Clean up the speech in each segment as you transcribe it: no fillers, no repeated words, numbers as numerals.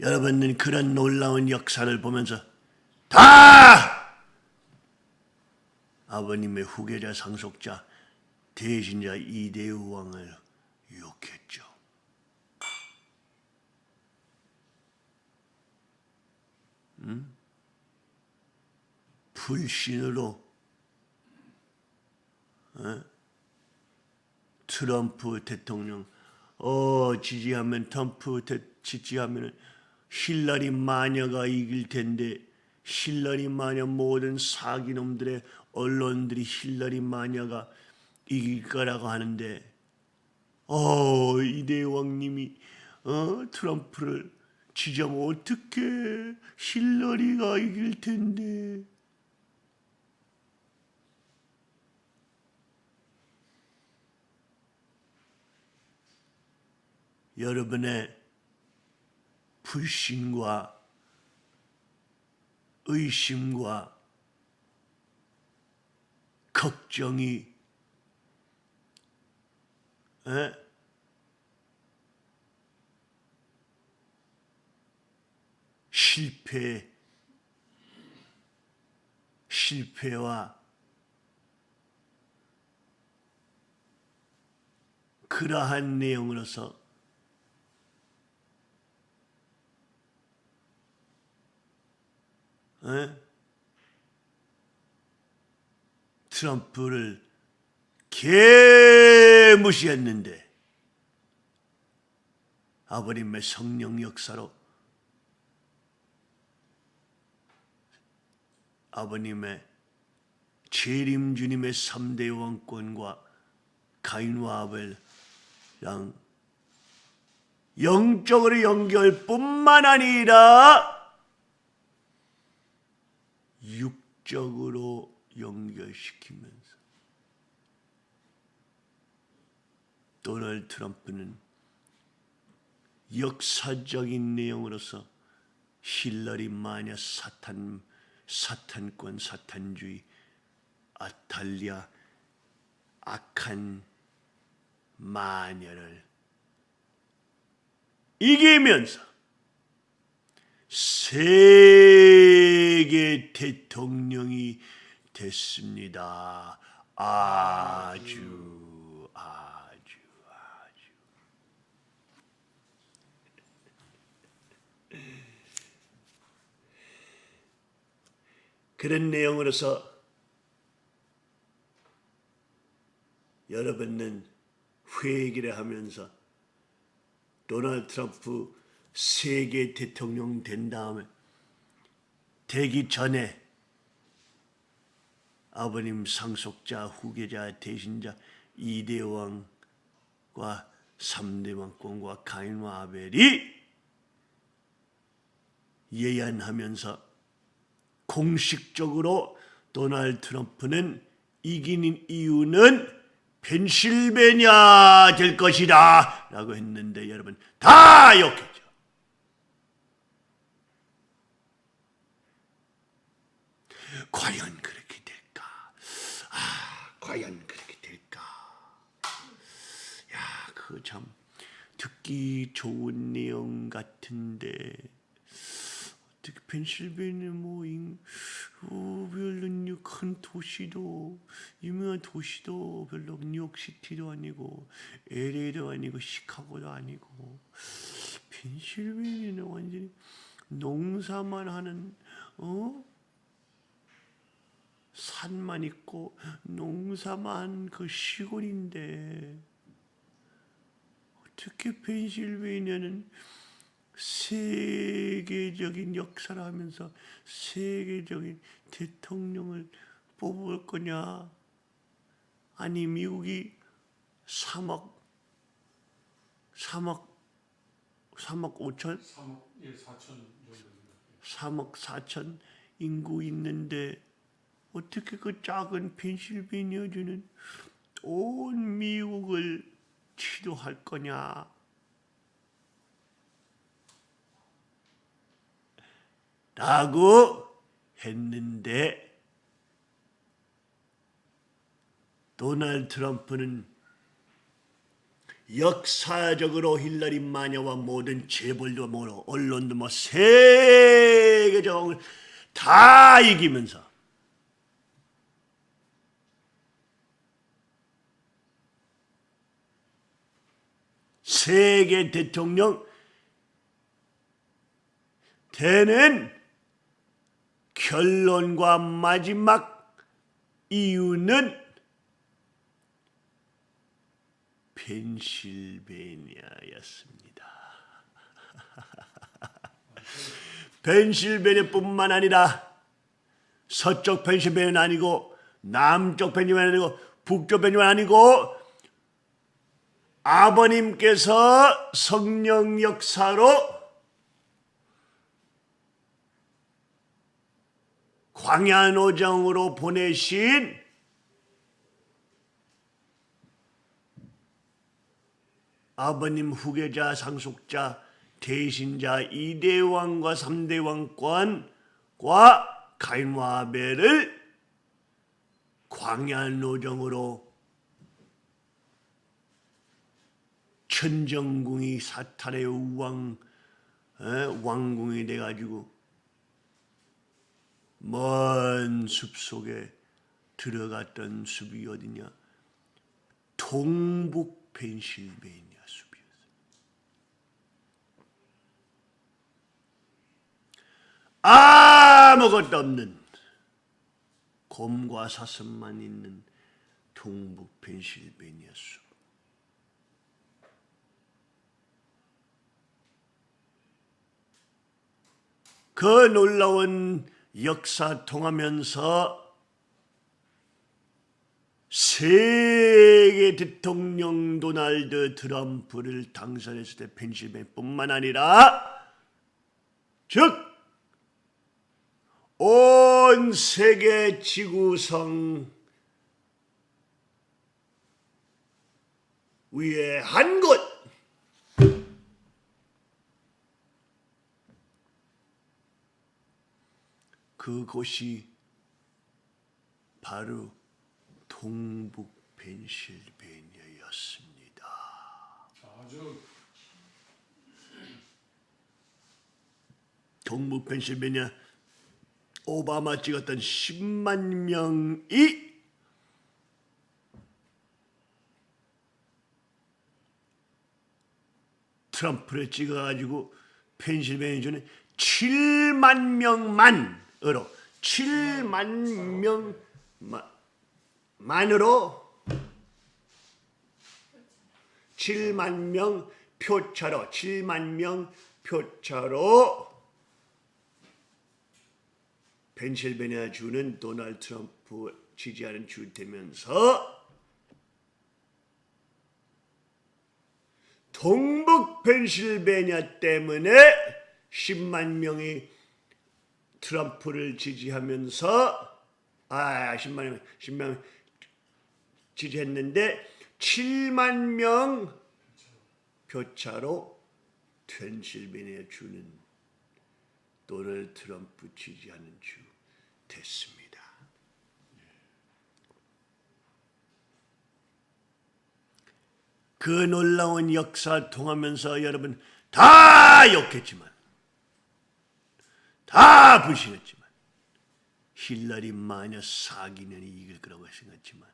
여러분은 그런 놀라운 역사를 보면서 다 아버님의 후계자, 상속자, 대신자 이대우 왕을 욕했죠. 불신으로 트럼프 대통령 지지하면 지지하면 힐러리 마녀가 이길 텐데 힐러리 마녀 모든 사기놈들의 언론들이 힐러리 마녀가 이길 거라고 하는데 이대왕님이 트럼프를 지지하면 어떻게 힐러리가 이길 텐데 여러분의 불신과 의심과 걱정이 실패와 그러한 내용으로서 트럼프를 개무시했는데 아버님의 성령 역사로 아버님의 재림 주님의 3대 왕권과 가인과 아벨 양 영적으로 연결뿐만 아니라 육적으로 연결시키면서 도널드 트럼프는 역사적인 내용으로서 힐러리 마녀 사탄권 사탄주의 아탈리아 악한 마녀를 이기면서 세계 대통령이 됐습니다. 아주 그런 내용으로서 여러분은 회개를 하면서 도널드 트럼프 세계 대통령 된 다음에 되기 전에 아버님 상속자, 후계자, 대신자 이대 왕과 3대 왕권과 가인과 아벨이 예언하면서 공식적으로 도널드 트럼프는 이기는 이유는 펜실베니아 될 것이다 라고 했는데 여러분 다 욕했죠. 과연 그렇게 될까? 과연 그렇게 될까? 야, 그거 참 듣기 좋은 내용 같은데 어떻게 펜실베니아 별로 큰 도시도 유명한 도시도 별로 뉴욕시티도 아니고 LA도 아니고 시카고도 아니고 펜실베니아는 완전히 농사만 하는 산만 있고 농사만 그 시골인데 어떻게 펜실베니아는 세계적인 역사를 하면서 세계적인 대통령을 뽑을 거냐? 아니 미국이 3억 5천? 3억 4천 인구 있는데 어떻게 그 작은 펜실베니아주는 온 미국을 치료할 거냐? 라고 했는데 도널드 트럼프는 역사적으로 힐러리 마녀와 모든 재벌도 뭐 언론도 뭐 세계적으로 다 이기면서 세계 대통령 되는 결론과 마지막 이유는 펜실베니아였습니다. 펜실베니아뿐만 아니라 서쪽 펜실베니아는 아니고 남쪽 펜실베니아는 아니고 북쪽 펜실베니아는 아니고 아버님께서 성령 역사로 광야노정으로 보내신 아버님 후계자 상속자 대신자 2대 왕과 3대 왕권과 가인과 아벨을 광야노정으로 천정궁이 사탄의 왕궁이 돼가지고 먼 숲속에 들어갔던 숲이 어디냐? 동북 펜실베니아 숲이었어요. 아무것도 없는 곰과 사슴만 있는 동북 펜실베니아 숲. 그 놀라운 역사 통하면서 세계 대통령 도널드 트럼프를 당선했을 때 펜실베니아뿐만 아니라 즉 온 세계 지구성 위에 한 곳 그곳이 바로 동북 펜실베니아였습니다. 동북 펜실베니아 오바마 찍었던 10만 명이 트럼프를 찍어가지고 펜실베니아주는 7만 명만으로 7만 명만으로 7만 명 표차로 7만 명 표차로 펜실베니아 주는 도널드 트럼프 지지하는 주 되면서 동북 펜실베니아 때문에 10만 명이 트럼프를 지지하면서 10만 지지했는데 7만 명 표차로 펜실베니아 주는 도널드 트럼프 지지하는 주 됐습니다. 그 놀라운 역사 통하면서 여러분 다 욕했지만 다 불신했지만 힐러리 마녀 사기년이 이길 거라고 생각했지만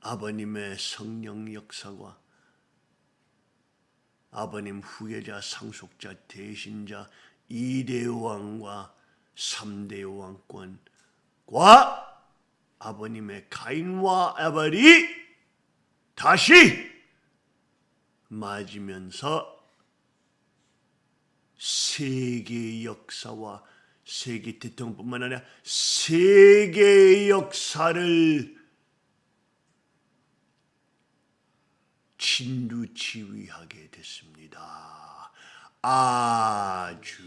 아버님의 성령 역사와 아버님 후계자 상속자 대신자 2대 왕과 3대 왕권과 아버님의 가인과 아벨이 다시 맞으면서 세계 역사와 세계 대통령뿐만 아니라 세계 역사를 진두지휘하게 됐습니다. 아주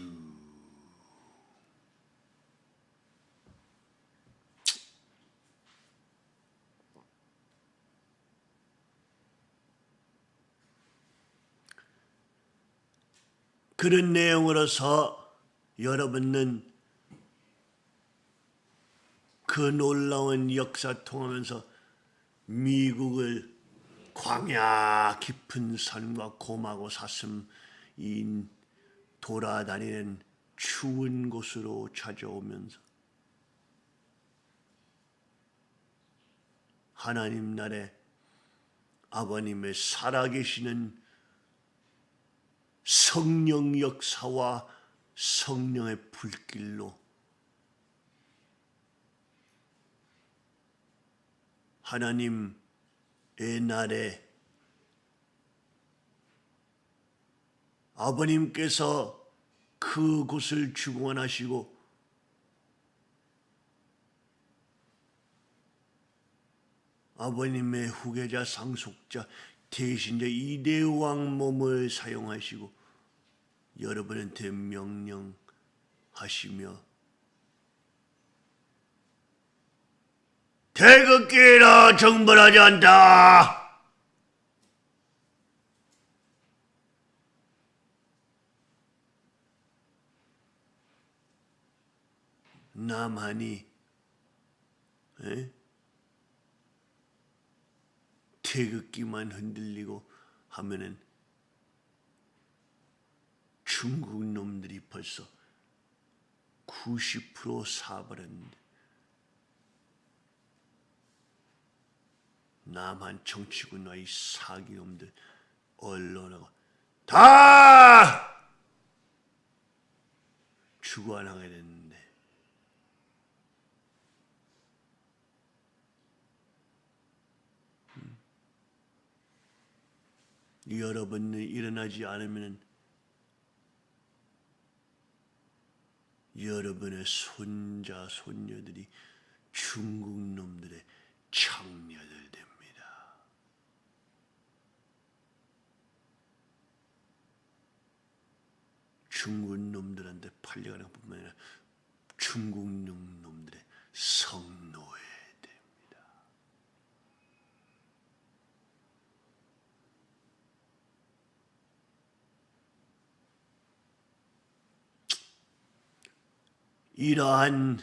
그런 내용으로서 여러분은 그 놀라운 역사 통하면서 미국을 광야 깊은 산과 곰하고 사슴이 돌아다니는 추운 곳으로 찾아오면서 하나님 나라에 아버님의 살아계시는 성령 역사와 성령의 불길로 하나님의 날에 아버님께서 그곳을 주관하시고 아버님의 후계자 상속자 대신자 이대왕 몸을 사용하시고 여러분한테 명령하시며 태극기라 정벌하지 않다. 나만이 태극기만 흔들리고 하면은 중국 놈들이 벌써 90% 사버렸는데 남한 정치군과 이 사기놈들 언론하고 다 주관하게 됐는데 여러분이 일어나지 않으면 여러분의 손자 손녀들이 중국 놈들의 창녀들 됩니다. 중국 놈들한테 팔려가는 뿐만 아니라 중국 놈들의 성노예 됩니다. 이러한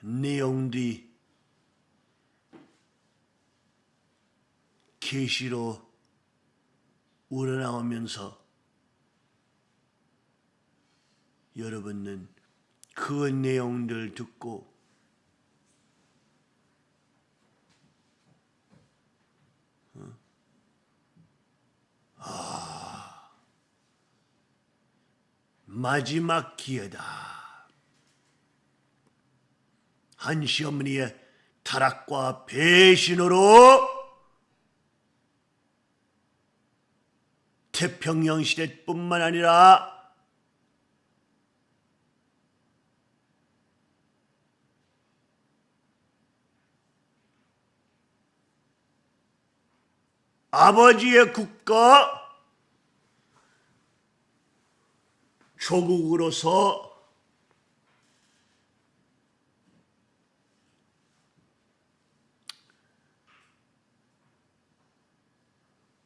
내용들이 계시로 우러나오면서 여러분은 그 내용들 듣고 마지막 기회다. 한 시어머니의 타락과 배신으로 태평양 시대뿐만 아니라 아버지의 국가 조국으로서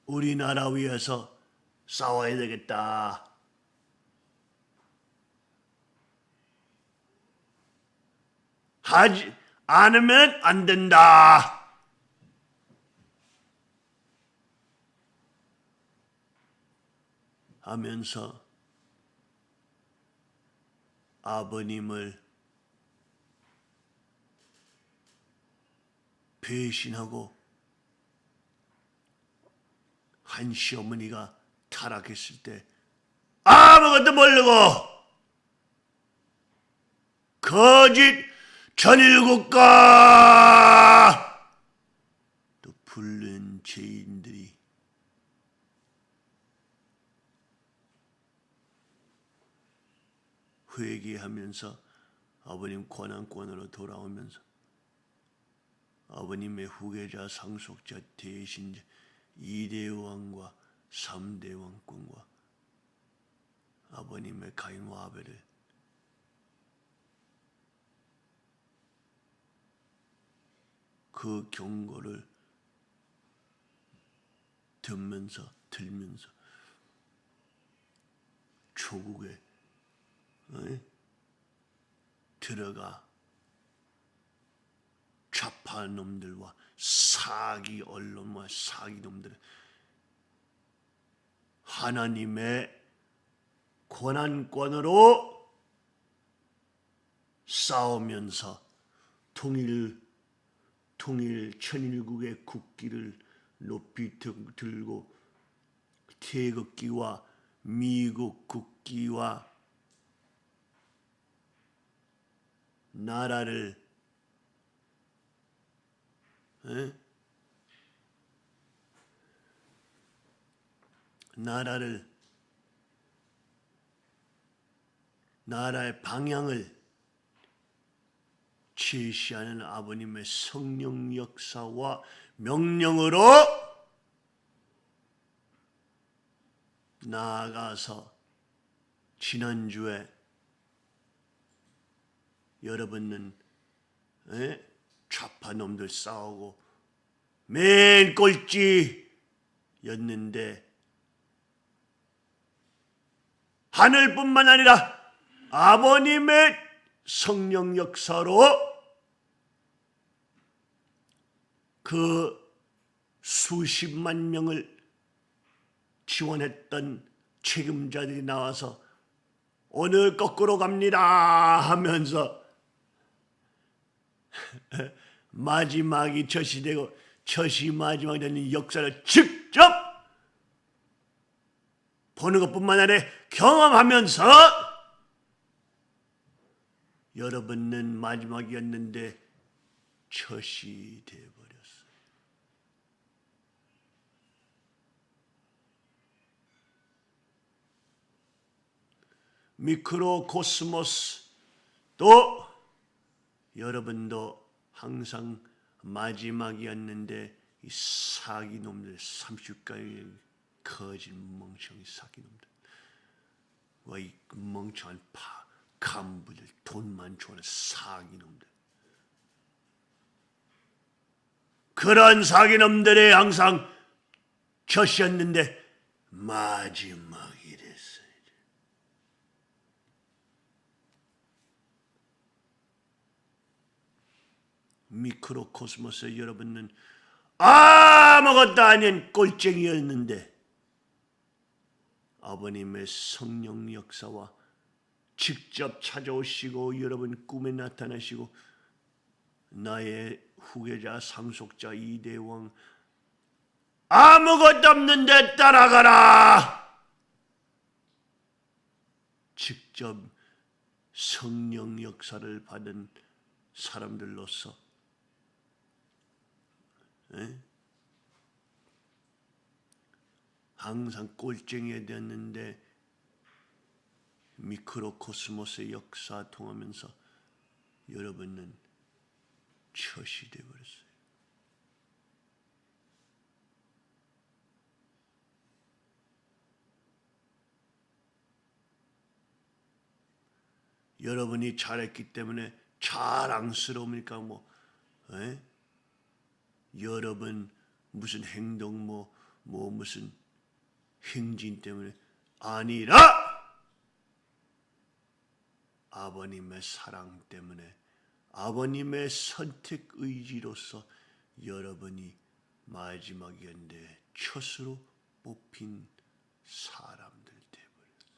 우리나라 위해서 싸워야 되겠다. 하지 않으면 안 된다. 하면서 아버님을 배신하고 한 시어머니가 타락했을 때 아무것도 모르고 거짓 전일국가 또 부른 죄인들이 회개하면서 아버님 권한권으로 돌아오면서 아버님의 후계자 상속자 대신자 2대 왕과 3대 왕권과 아버님의 가인과 아벨을 그 경고를 들면서 조국에 들어가 좌파 놈들과 사기 언론과 사기 놈들, 하나님의 권한권으로 싸우면서 통일 천일국의 국기를 높이 들고 태극기와 미국 국기와 나라를 나라의 방향을 제시하는 아버님의 성령 역사와 명령으로 나아가서 지난주에 여러분은 좌파 놈들 싸우고 맨 꼴찌였는데 하늘뿐만 아니라 아버님의 성령 역사로 그 수십만 명을 지원했던 책임자들이 나와서 오늘 거꾸로 갑니다 하면서 마지막이 젖이 되고 젖이 마지막이 되는 역사를 직접 보는 것뿐만 아니라 경험하면서 여러분은 마지막이었는데 젖이 되어버렸어요. 미크로코스모스 또 여러분도 항상 마지막이었는데 이 사기놈들 30가지 거짓 멍청이 사기놈들 와 이 멍청한 간부들 돈만 좋아하는 사기놈들 그런 사기놈들이 항상 젖이었는데 마지막이 됐어요. 미크로코스모스 여러분은 아무것도 아닌 꼴쟁이였는데 아버님의 성령 역사와 직접 찾아오시고 여러분 꿈에 나타나시고 나의 후계자 상속자 이대왕 아무것도 없는데 따라가라 직접 성령 역사를 받은 사람들로서 항상 꼴쟁이가 되었는데 미크로코스모스의 역사 통하면서 여러분은 젖이 되어버렸어요. 여러분이 잘했기 때문에 자랑스러우니까 여러분 무슨 행동 무슨 행진 때문에 아니라 아버님의 사랑 때문에 아버님의 선택 의지로서 여러분이 마지막이었는데 첫으로 뽑힌 사람들 되어버렸어요.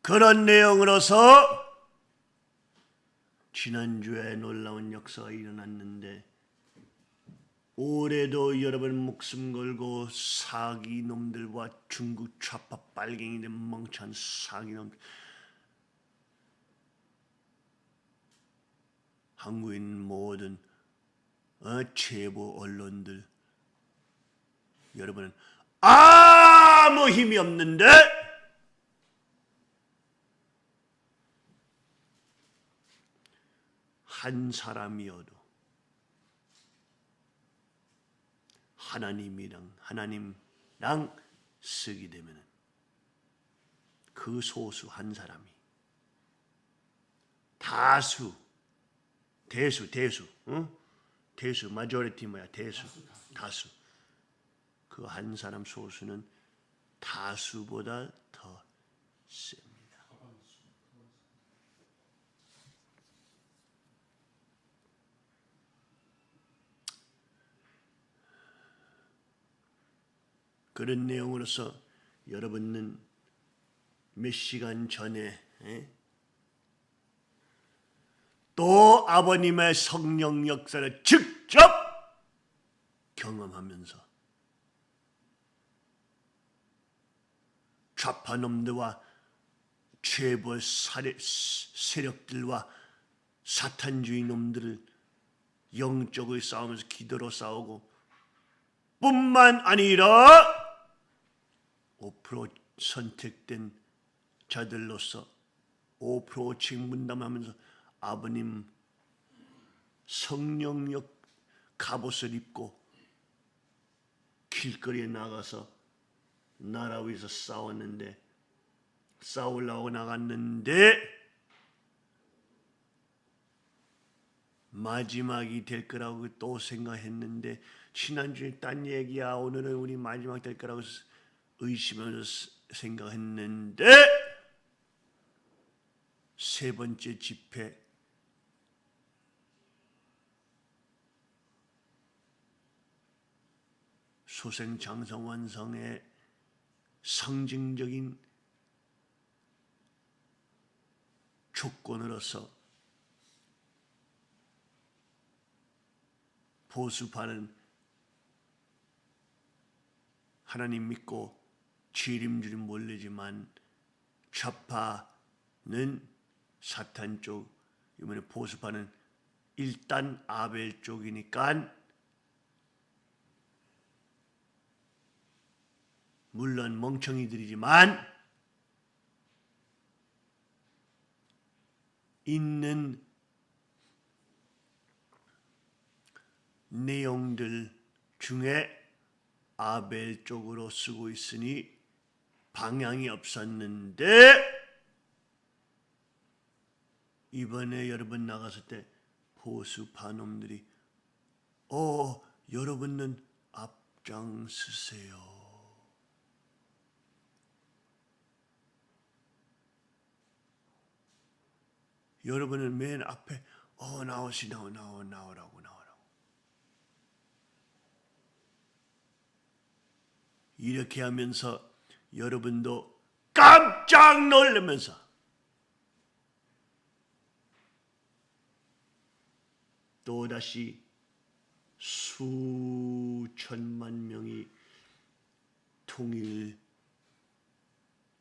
그런 내용으로서 지난주에 놀라운 역사가 일어났는데 올해도 여러분 목숨 걸고 사기놈들과 중국 좌파 빨갱이들 멍청한 사기놈들 한국인 모든 제보 언론들 여러분은 아무 힘이 없는데 한 사람이어도 하나님이랑 쓰게 되면 그 소수 한 사람이 다수 대수, 응? 대수, 마조리티 뭐야? 다수. 그 한 사람 소수는 다수보다 더 셉니다. 그런 내용으로서 여러분은 몇 시간 전에 또 아버님의 성령 역사를 직접 경험하면서 좌파놈들과 죄벌 세력들과 사탄주의 놈들을 영적으로 싸우면서 기도로 싸우고 뿐만 아니라 5% 선택된 자들로서 5% 책임분담하면서 아버님 성령력 갑옷을 입고 길거리에 나가서 나라 위에서 싸우려고 나갔는데 마지막이 될 거라고 또 생각했는데 지난주에 딴 얘기야. 오늘은 우리 마지막 될 거라고 의심하면서 생각했는데 세 번째 집회 소생장성완성의 상징적인 조건으로서 보수파는 하나님 믿고 지름지름 몰리지만 좌파는 사탄 쪽, 이번에 보수파는 일단 아벨 쪽이니까 물론 멍청이들이지만 있는 내용들 중에 아벨 쪽으로 쓰고 있으니 방향이 없었는데 이번에 여러분 나갔을 때 보수파 놈들이 여러분은 앞장서세요. 여러분은 맨 앞에 나오라고. 이렇게 하면서 여러분도 깜짝 놀라면서 또다시 수천만 명이 통일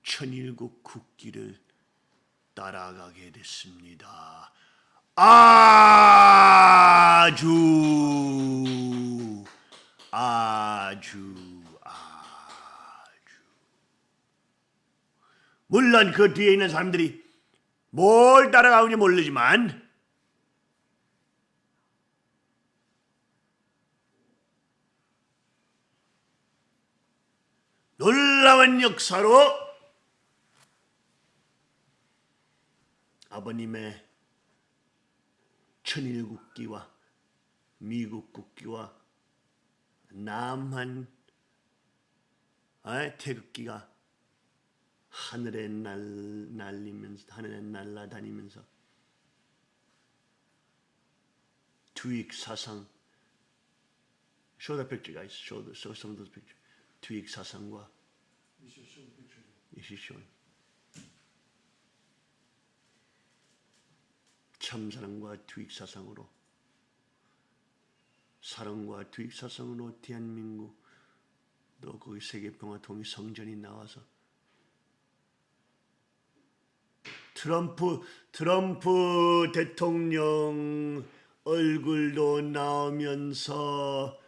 천일국 국기를 따라가게 됐습니다. 아주 물론 그 뒤에 있는 사람들이 뭘 따라가는지 모르지만 놀라운 역사로 아버님의 천일 국기와 미국 국기와 남한 태극기가 하늘에 날아다니면서 투익 사상 show the picture guys show some of those pictures 투익 사상과 참사랑과 투익 사상으로 사랑과 투익 사상으로 대한민국 또 거기 세계평화 통일 성전이 나와서 트럼프 대통령 얼굴도 나오면서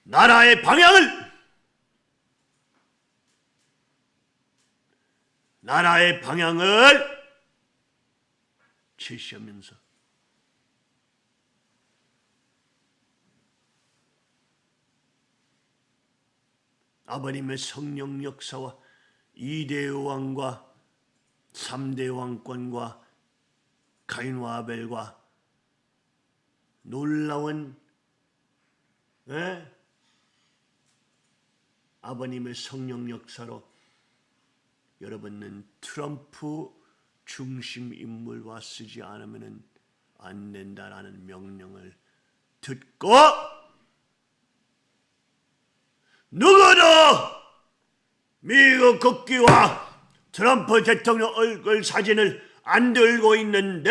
나라의 방향을 제시하면서 아버님의 성령 역사와 2대 왕과 3대 왕권과 가인과 아벨과 놀라운 아버님의 성령 역사로 여러분은 트럼프 중심 인물과 쓰지 않으면 안 된다라는 명령을 듣고 누구도 미국 국기와 트럼프 대통령 얼굴 사진을 안 들고 있는데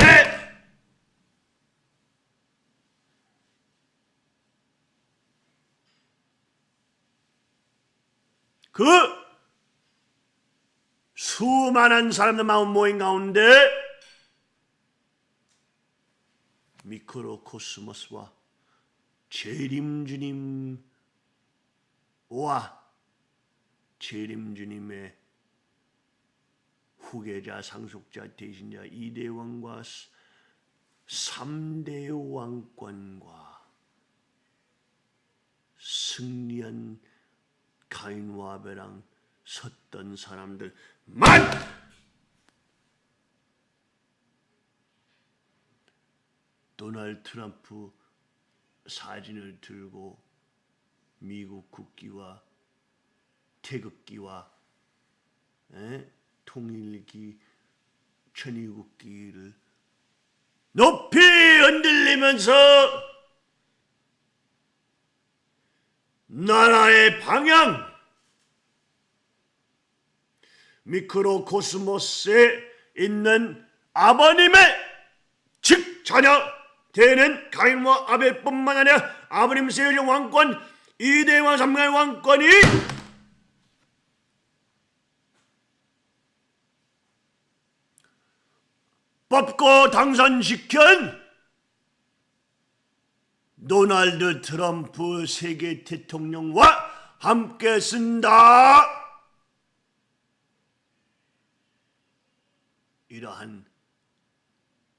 그 수많은 사람들 모인 가운데 미크로코스모스와 재림주님과 재림주님의 후계자, 상속자, 대신자 이대왕과 3대 왕권과 승리한 가인과 아벨랑 섰던 사람들만 도널드 트럼프 사진을 들고 미국 국기와 태극기와 통일기, 천의국기를 높이 흔들리면서 나라의 방향, 미크로코스모스에 있는 아버님의 직자녀 되는 가인과 아벨뿐만 아니라 아버님 세계적 왕권, 이대와 삼가의 왕권이 뽑고 당선시킨 도널드 트럼프 세계 대통령과 함께 쓴다. 이러한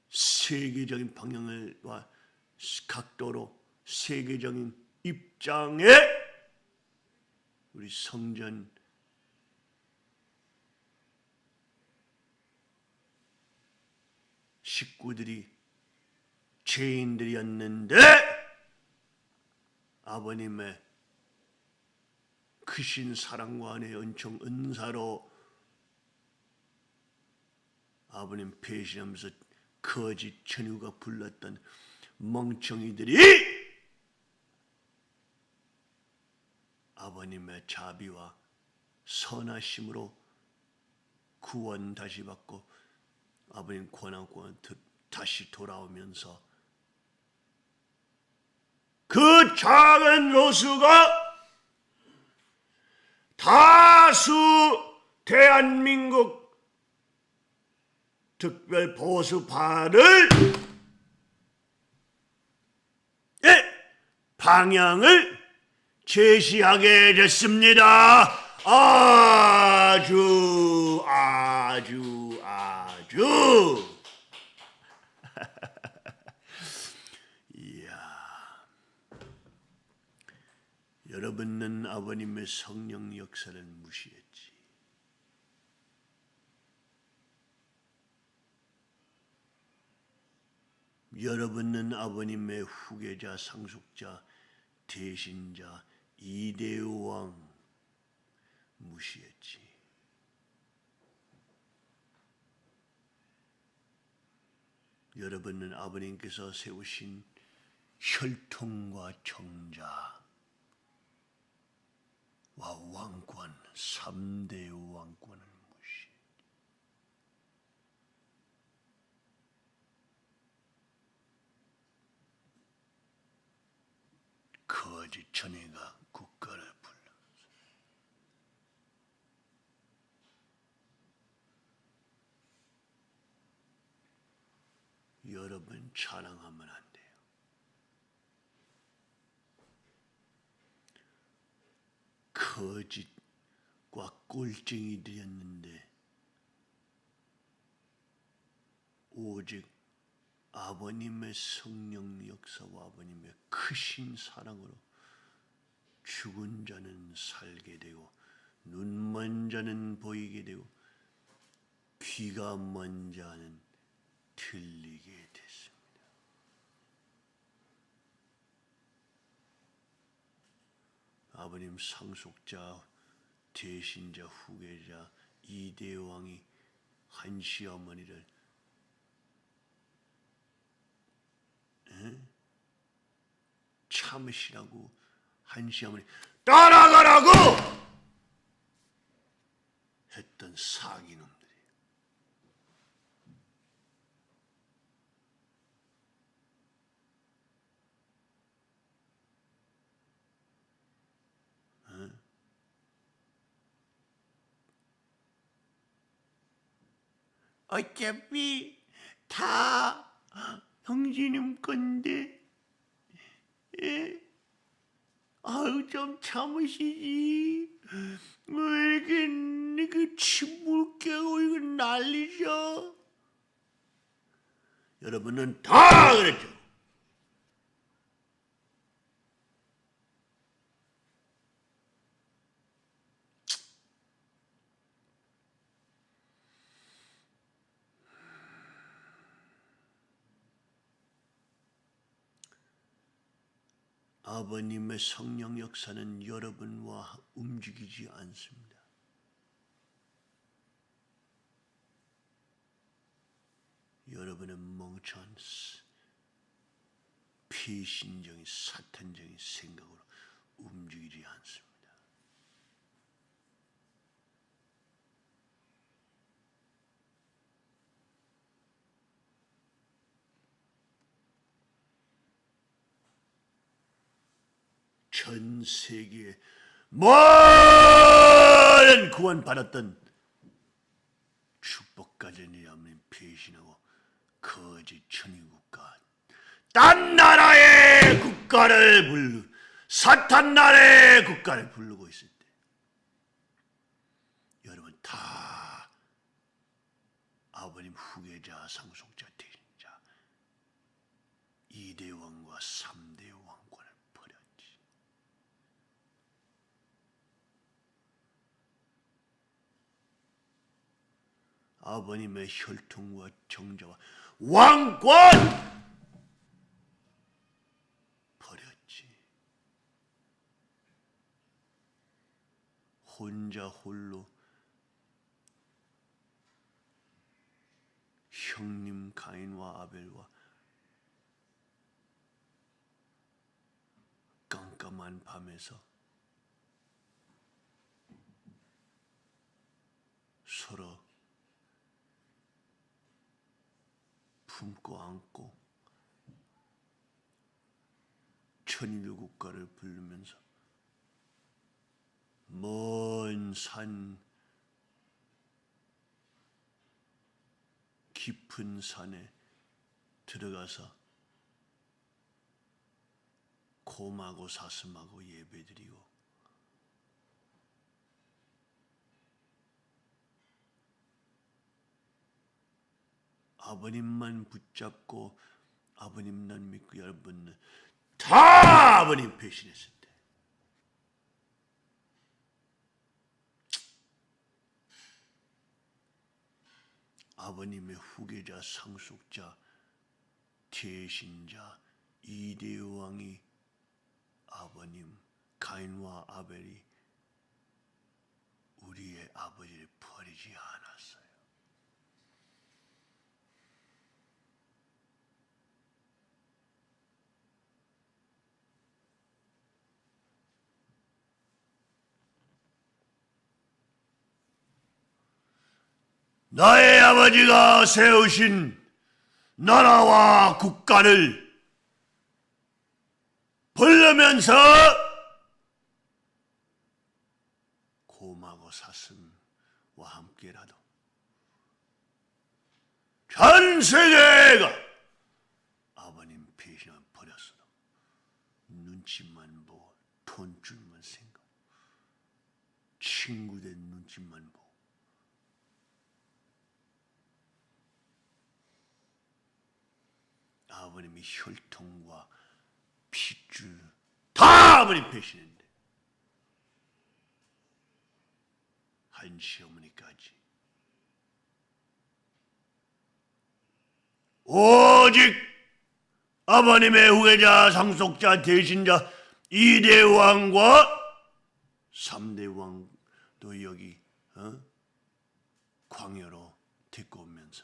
세계적인 방향과 각도로 세계적인 입장에 우리 성전 식구들이 죄인들이었는데 아버님의 크신 사랑과 은총 은사로 아버님 배신하면서 거짓 천유가 불렀던 멍청이들이 아버님의 자비와 선하심으로 구원 다시 받고 아버님 권한권 다시 돌아오면서 그 작은 로스가 다수 대한민국 특별 보수파를 방향을 제시하게 됐습니다. 아주 이야, 여러분은 아버님의 성령 역사를 무시했지. 여러분은 아버님의 후계자, 상속자, 대신자, 이대왕 무시했지. 여러분은 아버님께서 세우신 혈통과 정자와 왕권, 3대 왕권을 무시했지. 거짓 천의가 국가를 불렀어. 여러분 자랑하면 안 돼요. 거짓과 꼴쟁이들이었는데 오직 아버님의 성령 역사와 아버님의 크신 사랑으로 죽은 자는 살게 되고 눈 먼 자는 보이게 되고 귀가 먼 자는 들리게 됐습니다. 아버님 상속자, 대신자, 후계자 이대 왕이 한 시어머니를 참으시라고 한 시어머니 따라가라고 했던 사기놈들이 어차피 다 형제님 건데 아유 좀 참으시지 왜 이렇게 침을 깨고 이거 난리죠. 여러분은 다 그랬죠. 아버님의 성령 역사는 여러분과 움직이지 않습니다. 여러분의 멍청한 피신적인 사탄적인 생각으로 움직이지 않습니다. 전 세계에 많은 구원받았던 축복가전이 아버님 배신하고 거짓 천의국가 딴 나라의 국가를 사탄 나라의 국가를 부르고 있을 때 여러분 다 아버님 후계자 상속자 대신자 2대 왕과 3대 왕권을 버렸지. 아버님의 혈통과 정자와 왕권 버렸지. 혼자 홀로 형님 가인과 아벨과 깜깜한 밤에서 서로 품고 안고 천일교 국가를 부르면서 먼 산 깊은 산에 들어가서 곰하고 사슴하고 예배드리고 아버님만 붙잡고 아버님만 믿고 여러분은 다 아버님 배신했을 때 아버님의 후계자 상속자 대신자 2대 왕이 아버님 가인과 아벨이 우리의 아버지를 버리지 않았어요. 나의 아버지가 세우신 나라와 국가를 벌려면서 곰하고 사슴과 함께라도 전 세계가 아버님 배신을 버렸어도 눈치만 보고 돈줄만 생각 친구들 눈치만 보고 아버님이 혈통과 핏줄 다 아버님 배신했는데 한 시어머니까지 오직 아버님의 후계자 상속자 대신자 2대 왕과 3대 왕도 여기 광야로 데리고 오면서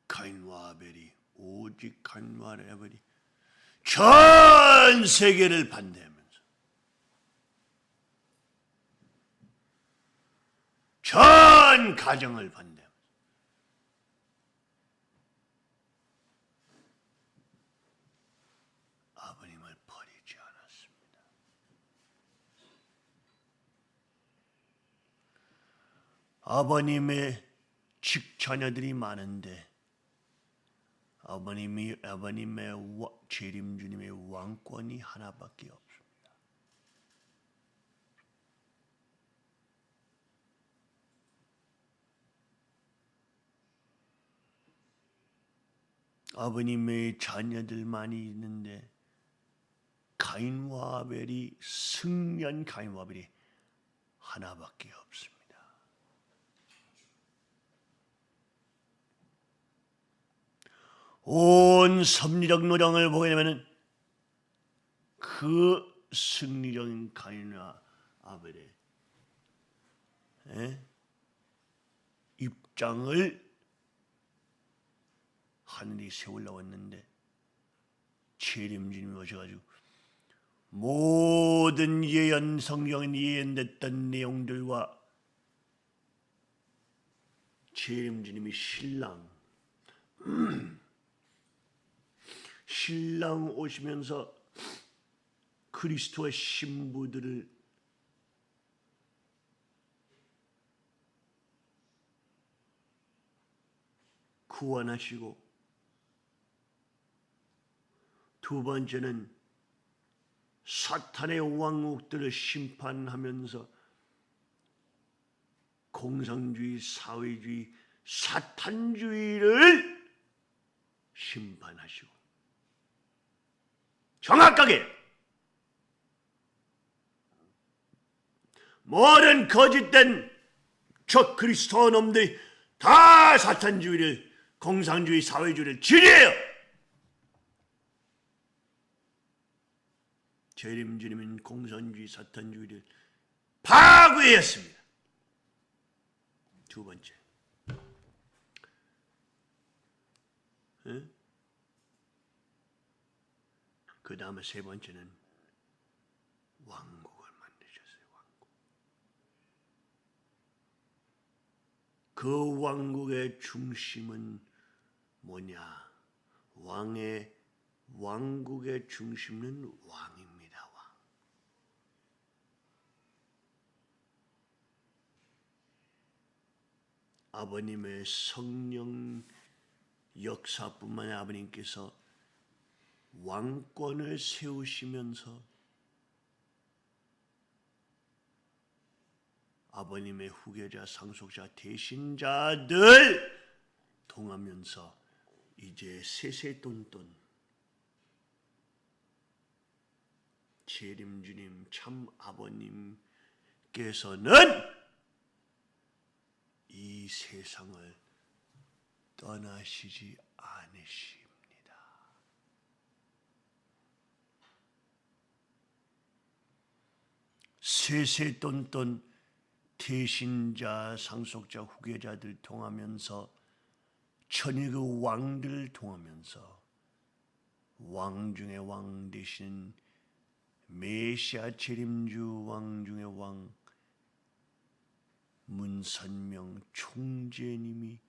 가인과 아벨이 오직 가인과 아벨이 전 세계를 반대하면서 전 가정을 반대하면서 아버님을 버리지 않았습니다. 아버님의 직자녀들이 많은데 아버님의 재림주님의 왕권이 하나밖에 없습니다. 아버님의 자녀들 많이 있는데 가인과 아벨이 승리한 가인과 아벨이 하나밖에 없습니다. 온 섭리적 노력을 보게 되면 그 승리적인 가인과 아벨의 입장을 하늘이 세우려고 했는데 재림주님이 오셔가지고 모든 예언 성경에 예언됐던 내용들과 재림주님이 신랑 오시면서 그리스도의 신부들을 구원하시고 두 번째는 사탄의 왕국들을 심판하면서 공산주의, 사회주의, 사탄주의를 심판하시고 정확하게 모든 거짓된 저 그리스도 놈들이 다 사탄주의를, 공산주의, 사회주의를 지지해요. 재림주님은 공산주의, 사탄주의를 파괴했습니다. 두 번째, 그 다음에 세 번째는 왕국을 만드셨어요. 왕국. 그 왕국의 중심은 뭐냐? 왕국의 중심은 왕입니다. 왕. 아버님의 성령 역사뿐만 아니라 아버님께서 왕권을 세우시면서 아버님의 후계자, 상속자, 대신자들 통하면서 이제 세세돈돈 재림주님 참 아버님께서는 이 세상을 떠나시지 않으십니다. 세세돈돈 대신자, 상속자, 후계자들 통하면서 천일국 왕들을 통하면서 왕 중의 왕 되신 메시아 재림주 왕 중의 왕 문선명 총재님이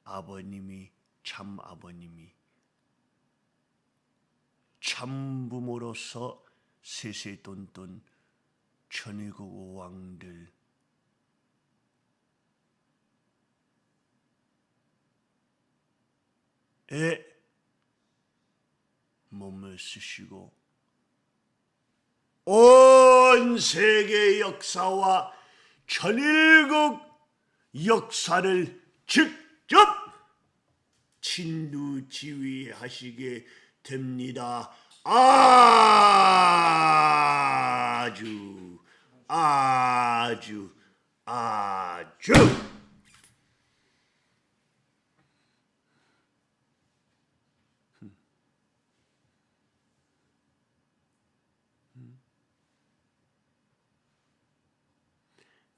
아버님이 참 아버님이 참부모로서 세세돈돈 천일국 왕들의 몸을 쓰시고 온 세계 역사와 천일국 역사를 직접 진두지휘하시게 됩니다. 아주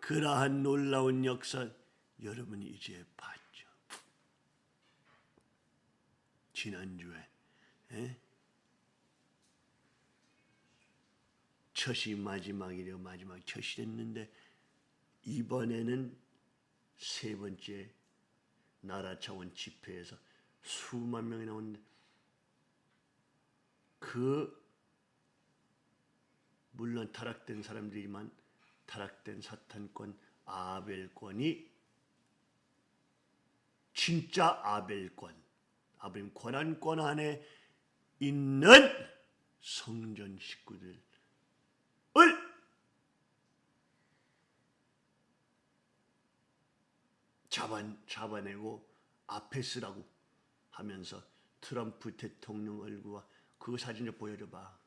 그러한 놀라운 역사 여러분이 이제 봤죠. 지난주에 첫이 마지막이래요. 마지막 첫이 됐는데 이번에는 세 번째 나라 차원 집회에서 수만 명이 나오는데 물론 타락된 사람들이지만 타락된 사탄권 아벨권이 진짜 아벨권, 아벨 권한권 안에 있는 성전 식구들을 잡아내고 앞에 쓰라고 하면서 트럼프 대통령 얼굴과 그 사진 좀 보여줘봐.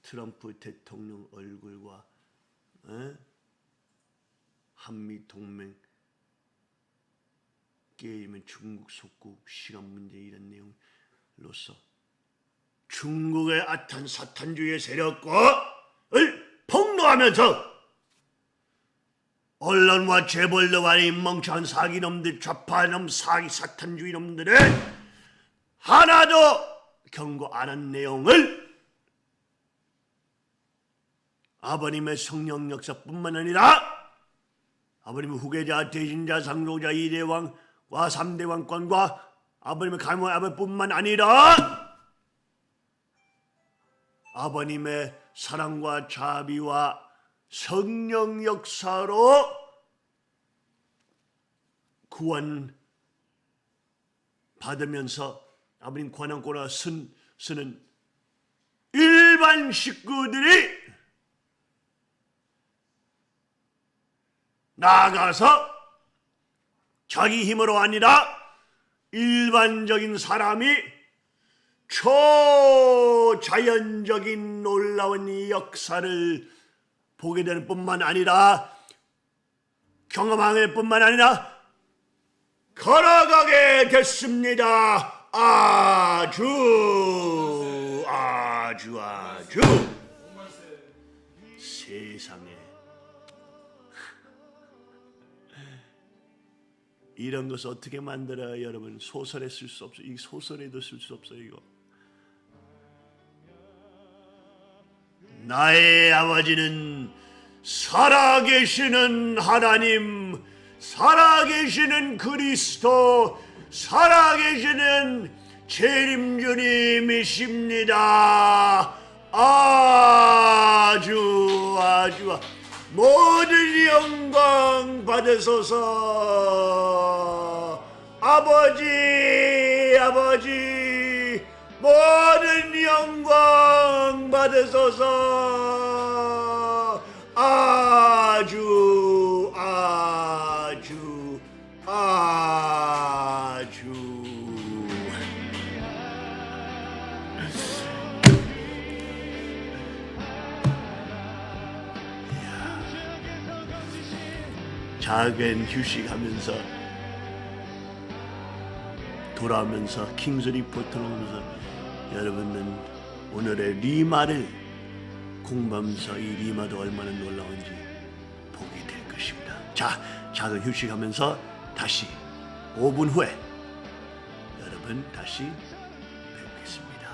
트럼프 대통령 얼굴과 한미 동맹 게임은 중국 속국 시간 문제 이런 내용으로서 중국의 악한 사탄주의 세력과를 폭로하면서 언론과 재벌과 이 멍청한 사기놈들, 좌파놈, 사기 사탄주의 놈들을 하나도 경고 안 한 내용을 아버님의 성령 역사뿐만 아니라 아버님의 후계자, 대신자, 상속자, 이대왕과 3대 왕권과 아버님의 가문 아버지뿐만 아니라 아버님의 사랑과 자비와 성령 역사로 구원 받으면서 아버님 권한권을 쓰는 일반 식구들이 나아가서 자기 힘으로 아니라 일반적인 사람이 초자연적인 놀라운 이 역사를 보게 되는 뿐만 아니라 경험하게 뿐만 아니라 걸어가게 됐습니다. 아주 세상에 이런 것을 어떻게 만들어요, 여러분? 소설에 쓸 수 없어요. 이 소설에도 쓸 수 없어요, 이거. 나의 아버지는 살아계시는 하나님, 살아계시는 그리스도, 살아계시는 재림주님이십니다. 아주 모든 영광 받으소서. 아버지 모든 영광 받으소서. 아주 작은 휴식하면서 돌아오면서 킹스 리포트를 오면서 여러분은 오늘의 리마를 공부하면서 이 리마도 얼마나 놀라운지 보게 될 것입니다. 자, 작은 휴식하면서 다시 5분 후에 여러분 다시 뵙겠습니다.